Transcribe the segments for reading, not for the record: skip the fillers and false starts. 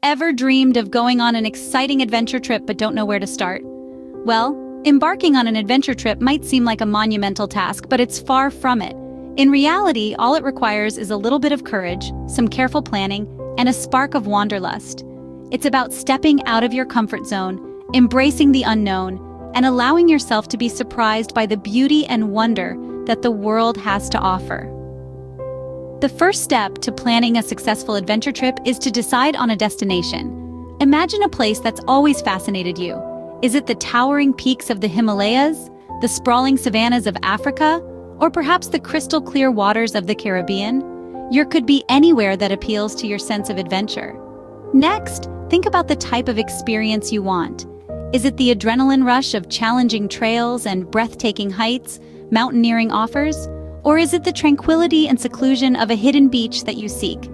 Ever dreamed of going on an exciting adventure trip but don't know where to start? Well, embarking on an adventure trip might seem like a monumental task, but it's far from it. In reality, all it requires is a little bit of courage, some careful planning, and a spark of wanderlust. It's about stepping out of your comfort zone, embracing the unknown, and allowing yourself to be surprised by the beauty and wonder that the world has to offer. The first step to planning a successful adventure trip is to decide on a destination. Imagine a place that's always fascinated you. Is it the towering peaks of the Himalayas, the sprawling savannas of Africa, or perhaps the crystal clear waters of the Caribbean? Yours could be anywhere that appeals to your sense of adventure. Next, think about the type of experience you want. Is it the adrenaline rush of challenging trails and breathtaking heights mountaineering offers? Or is it the tranquility and seclusion of a hidden beach that you seek?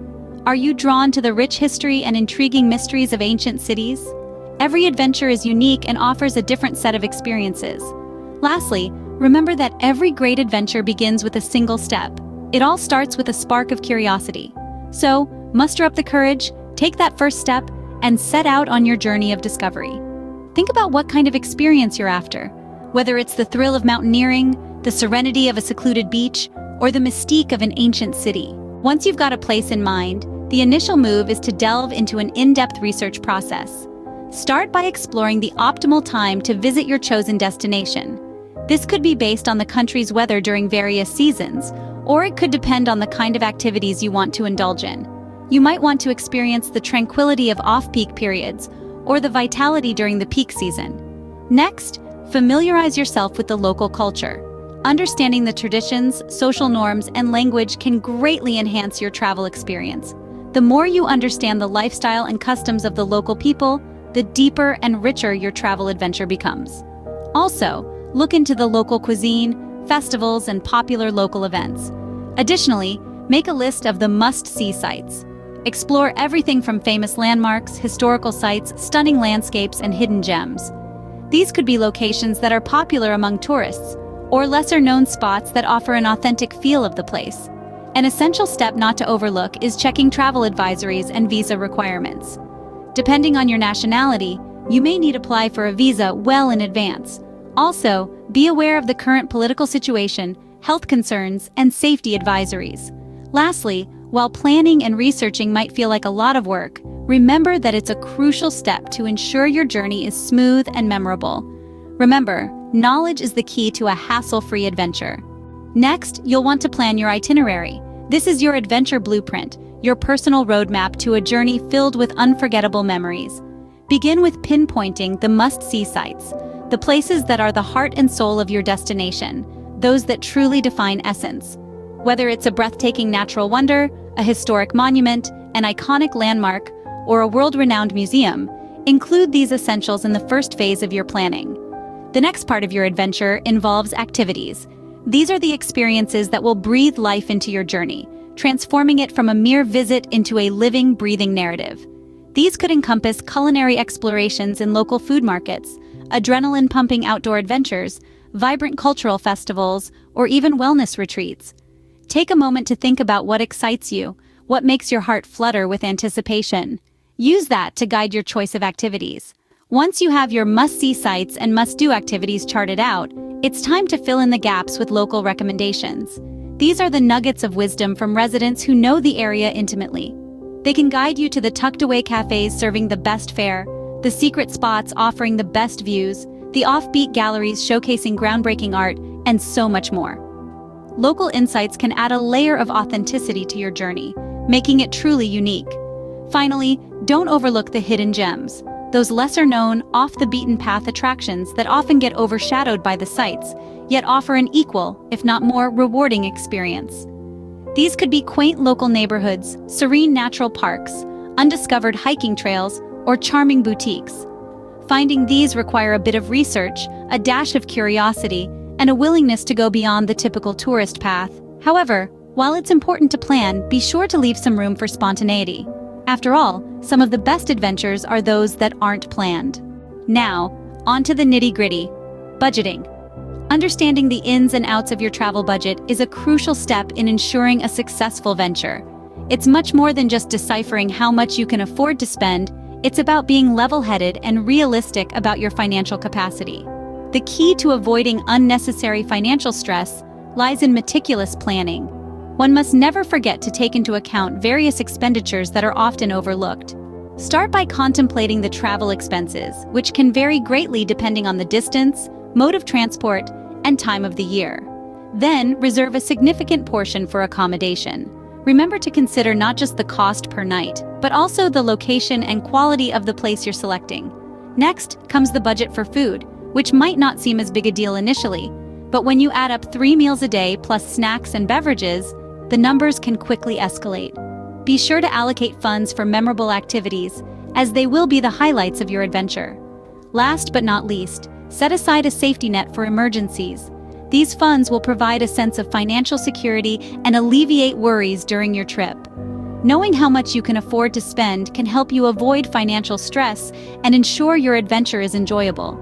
Are you drawn to the rich history and intriguing mysteries of ancient cities? Every adventure is unique and offers a different set of experiences. Lastly, remember that every great adventure begins with a single step. It all starts with a spark of curiosity. So, muster up the courage, take that first step, and set out on your journey of discovery. Think about what kind of experience you're after. Whether it's the thrill of mountaineering, the serenity of a secluded beach, or the mystique of an ancient city. Once you've got a place in mind, the initial move is to delve into an in-depth research process. Start by exploring the optimal time to visit your chosen destination. This could be based on the country's weather during various seasons, or it could depend on the kind of activities you want to indulge in. You might want to experience the tranquility of off-peak periods, or the vitality during the peak season. Next, familiarize yourself with the local culture. Understanding the traditions, social norms, and language can greatly enhance your travel experience. The more you understand the lifestyle and customs of the local people, the deeper and richer your travel adventure becomes. Also, look into the local cuisine, festivals, and popular local events. Additionally, make a list of the must-see sites. Explore everything from famous landmarks, historical sites, stunning landscapes, and hidden gems. These could be locations that are popular among tourists, or lesser-known spots that offer an authentic feel of the place. An essential step not to overlook is checking travel advisories and visa requirements. Depending on your nationality, you may need to apply for a visa well in advance. Also, be aware of the current political situation, health concerns, and safety advisories. Lastly, while planning and researching might feel like a lot of work, remember that it's a crucial step to ensure your journey is smooth and memorable. Remember, knowledge is the key to a hassle-free adventure. Next, you'll want to plan your itinerary. This is your adventure blueprint, your personal roadmap to a journey filled with unforgettable memories. Begin with pinpointing the must-see sites, the places that are the heart and soul of your destination, those that truly define essence. Whether it's a breathtaking natural wonder, a historic monument, an iconic landmark, or a world-renowned museum, include these essentials in the first phase of your planning. The next part of your adventure involves activities. These are the experiences that will breathe life into your journey, transforming it from a mere visit into a living, breathing narrative. These could encompass culinary explorations in local food markets, adrenaline-pumping outdoor adventures, vibrant cultural festivals, or even wellness retreats. Take a moment to think about what excites you, what makes your heart flutter with anticipation. Use that to guide your choice of activities. Once you have your must-see sites and must-do activities charted out, it's time to fill in the gaps with local recommendations. These are the nuggets of wisdom from residents who know the area intimately. They can guide you to the tucked-away cafes serving the best fare, the secret spots offering the best views, the offbeat galleries showcasing groundbreaking art, and so much more. Local insights can add a layer of authenticity to your journey, making it truly unique. Finally, don't overlook the hidden gems, those lesser-known, off-the-beaten-path attractions that often get overshadowed by the sights, yet offer an equal, if not more, rewarding experience. These could be quaint local neighborhoods, serene natural parks, undiscovered hiking trails, or charming boutiques. Finding these require a bit of research, a dash of curiosity, and a willingness to go beyond the typical tourist path. However, while it's important to plan, be sure to leave some room for spontaneity. After all, some of the best adventures are those that aren't planned. Now, on to the nitty-gritty. Budgeting. Understanding the ins and outs of your travel budget is a crucial step in ensuring a successful venture. It's much more than just deciphering how much you can afford to spend. It's about being level-headed and realistic about your financial capacity. The key to avoiding unnecessary financial stress lies in meticulous planning. One must never forget to take into account various expenditures that are often overlooked. Start by contemplating the travel expenses, which can vary greatly depending on the distance, mode of transport, and time of the year. Then, reserve a significant portion for accommodation. Remember to consider not just the cost per night, but also the location and quality of the place you're selecting. Next comes the budget for food, which might not seem as big a deal initially, but when you add up 3 meals a day plus snacks and beverages, the numbers can quickly escalate. Be sure to allocate funds for memorable activities, as they will be the highlights of your adventure. Last but not least, set aside a safety net for emergencies. These funds will provide a sense of financial security and alleviate worries during your trip. Knowing how much you can afford to spend can help you avoid financial stress and ensure your adventure is enjoyable.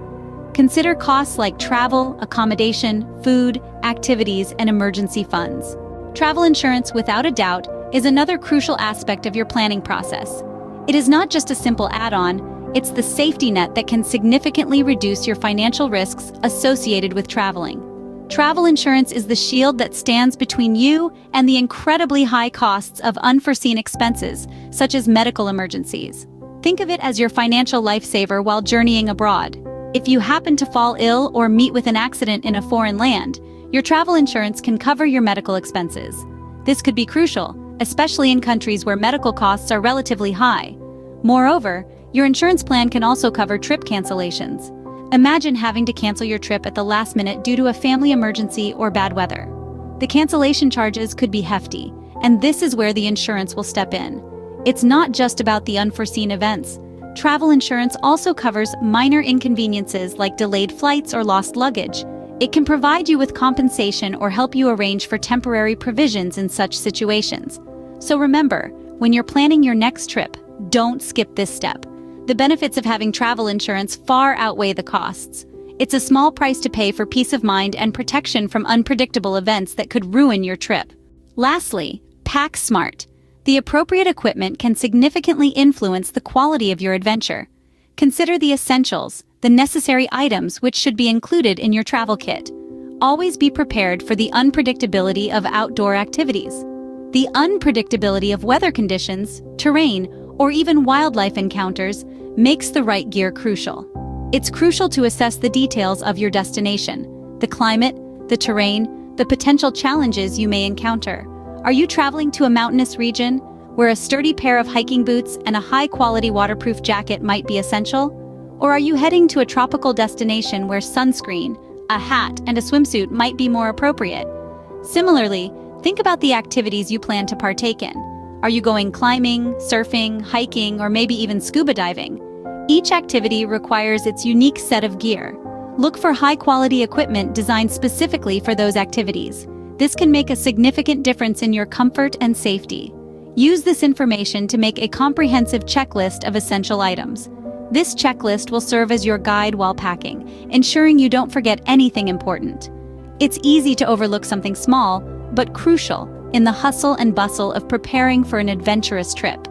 Consider costs like travel, accommodation, food, activities, and emergency funds. Travel insurance, without a doubt, is another crucial aspect of your planning process. It is not just a simple add-on, it's the safety net that can significantly reduce your financial risks associated with traveling. Travel insurance is the shield that stands between you and the incredibly high costs of unforeseen expenses, such as medical emergencies. Think of it as your financial lifesaver while journeying abroad. If you happen to fall ill or meet with an accident in a foreign land, your travel insurance can cover your medical expenses. This could be crucial, especially in countries where medical costs are relatively high. Moreover, your insurance plan can also cover trip cancellations. Imagine having to cancel your trip at the last minute due to a family emergency or bad weather. The cancellation charges could be hefty, and this is where the insurance will step in. It's not just about the unforeseen events. Travel insurance also covers minor inconveniences like delayed flights or lost luggage. It can provide you with compensation or help you arrange for temporary provisions in such situations. So remember, when you're planning your next trip, don't skip this step. The benefits of having travel insurance far outweigh the costs. It's a small price to pay for peace of mind and protection from unpredictable events that could ruin your trip. Lastly, pack smart. The appropriate equipment can significantly influence the quality of your adventure. Consider the essentials, the necessary items which should be included in your travel kit. Always be prepared for the unpredictability of outdoor activities. The unpredictability of weather conditions, terrain, or even wildlife encounters makes the right gear crucial. It's crucial to assess the details of your destination, the climate, the terrain, the potential challenges you may encounter. Are you traveling to a mountainous region where a sturdy pair of hiking boots and a high-quality waterproof jacket might be essential? Or are you heading to a tropical destination where sunscreen, a hat, and a swimsuit might be more appropriate? Similarly, think about the activities you plan to partake in. Are you going climbing, surfing, hiking, or maybe even scuba diving? Each activity requires its unique set of gear. Look for high-quality equipment designed specifically for those activities. This can make a significant difference in your comfort and safety. Use this information to make a comprehensive checklist of essential items. This checklist will serve as your guide while packing, ensuring you don't forget anything important. It's easy to overlook something small, but crucial, in the hustle and bustle of preparing for an adventurous trip.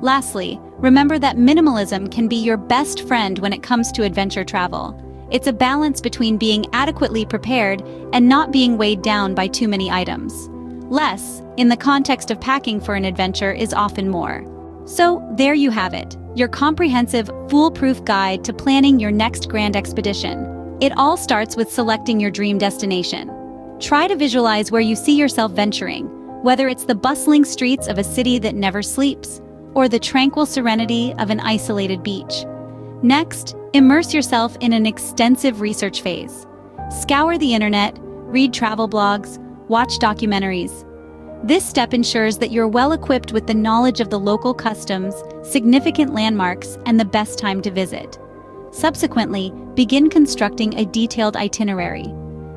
Lastly, remember that minimalism can be your best friend when it comes to adventure travel. It's a balance between being adequately prepared and not being weighed down by too many items. Less, in the context of packing for an adventure, is often more. So, there you have it, your comprehensive, foolproof guide to planning your next grand expedition. It all starts with selecting your dream destination. Try to visualize where you see yourself venturing, whether it's the bustling streets of a city that never sleeps, or the tranquil serenity of an isolated beach. Next, immerse yourself in an extensive research phase. Scour the internet, read travel blogs, watch documentaries. This step ensures that you're well equipped with the knowledge of the local customs, significant landmarks, and the best time to visit. Subsequently, begin constructing a detailed itinerary.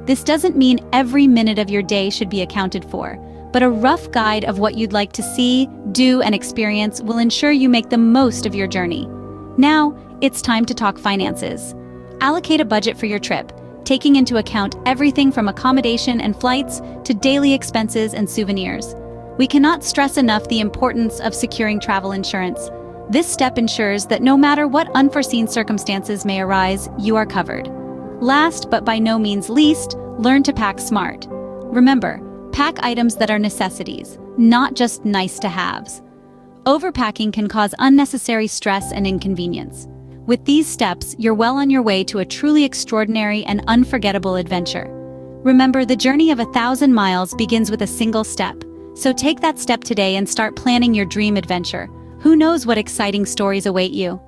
This doesn't mean every minute of your day should be accounted for, but a rough guide of what you'd like to see, do, and experience will ensure you make the most of your journey. Now, it's time to talk finances. Allocate a budget for your trip, taking into account everything from accommodation and flights to daily expenses and souvenirs. We cannot stress enough the importance of securing travel insurance. This step ensures that no matter what unforeseen circumstances may arise, you are covered. Last, but by no means least, learn to pack smart. Remember, pack items that are necessities, not just nice-to-haves. Overpacking can cause unnecessary stress and inconvenience. With these steps, you're well on your way to a truly extraordinary and unforgettable adventure. Remember, the journey of 1,000 miles begins with a single step. So take that step today and start planning your dream adventure. Who knows what exciting stories await you?